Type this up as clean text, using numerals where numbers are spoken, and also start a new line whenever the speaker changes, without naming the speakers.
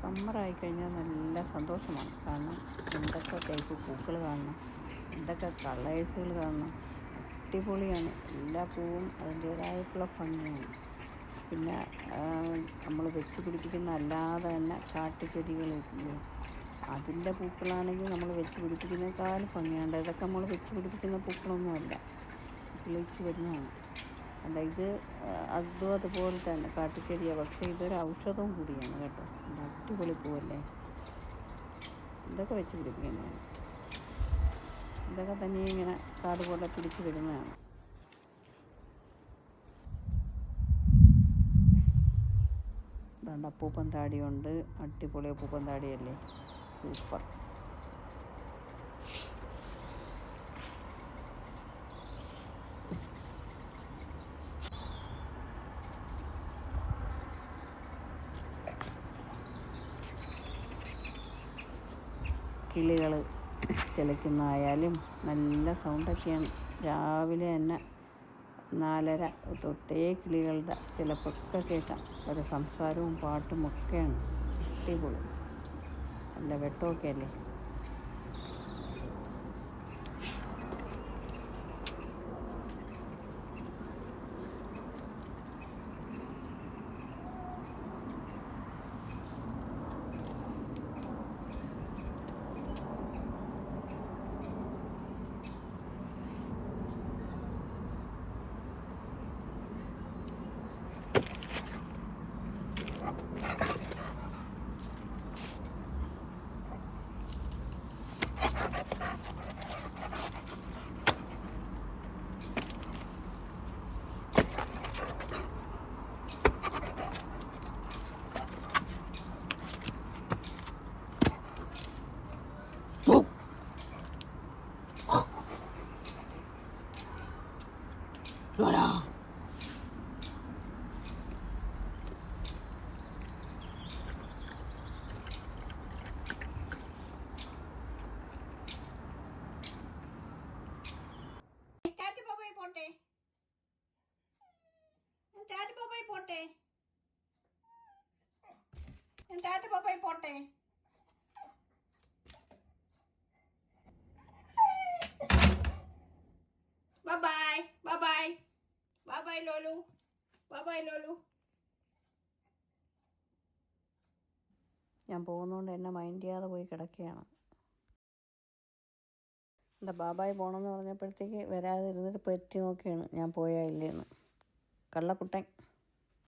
സമ്മറായി കഴിഞ്ഞാൽ നല്ല സന്തോഷമാണ്. കാരണം എന്തൊക്കെ ടൈപ്പ് പൂക്കൾ കാണണം, എന്തൊക്കെ കളേഴ്സുകൾ കാണണം, അടിപൊളിയാണ്. എല്ലാ പൂവും അതിൻ്റേതായിട്ടുള്ള ഭംഗിയാണ്. പിന്നെ നമ്മൾ വെച്ച് പിടിപ്പിക്കുന്ന അല്ലാതെ തന്നെ കാട്ടുചെടികളില്ലേ, അതിൻ്റെ പൂക്കളാണെങ്കിൽ നമ്മൾ വെച്ച് പിടിപ്പിക്കുന്നതിനേക്കാളും ഭംഗിയുണ്ട്. ഇതൊക്കെ നമ്മൾ വെച്ച് പിടിപ്പിക്കുന്ന പൂക്കളൊന്നുമല്ല, കിളിച്ച് വരുന്നതാണ്. അല്ല, ഇത് അതുപോലെ തന്നെ കാട്ടുചെടിയാണ്, പക്ഷേ ഇതൊരു ഔഷധവും കൂടിയാണ് കേട്ടോ. അടിപൊളി പൂവല്ലേ. ഇതൊക്കെ വെച്ച് പിടിപ്പിക്കുന്നതാണ്. ഇതൊക്കെ തന്നെ ഇങ്ങനെ കാട് പോലെ പിടിച്ച് വരുന്നതാണ്. അതുകൊണ്ട് അപ്പൂപ്പൻ താടിയുണ്ട്, അടിപൊളി അപ്പൂപ്പൻ താടിയല്ലേ, സൂപ്പർ. കിളികൾ ചിലയ്ക്കുന്നതായാലും നല്ല സൗണ്ടൊക്കെയാണ്. രാവിലെ തന്നെ 4:30 തൊട്ടേ കിളികളുടെ ചിലപ്പൊക്കെ കേൾക്കാം. ഒരു സംസാരവും പാട്ടും ഒക്കെയാണ്. അടിപൊളി. നല്ല വെട്ടമൊക്കെ അല്ലേ. Voilà. പോട്ടെ. Bye bye. Bye Lolu. Bye Lolu. ഞാൻ പോകുന്നതുകൊണ്ട് എന്നെ മൈൻഡ് ചെയ്യാതെ പോയി കിടക്കുകയാണ്. എന്താ ബാബായി പോകണമെന്ന് പറഞ്ഞപ്പോഴത്തേക്ക് വരാതിരുന്നിട്ട് പറ്റി നോക്കിയാണ് ഞാൻ പോയാ ഇല്ലേന്ന്. കള്ളക്കുട്ടൻ.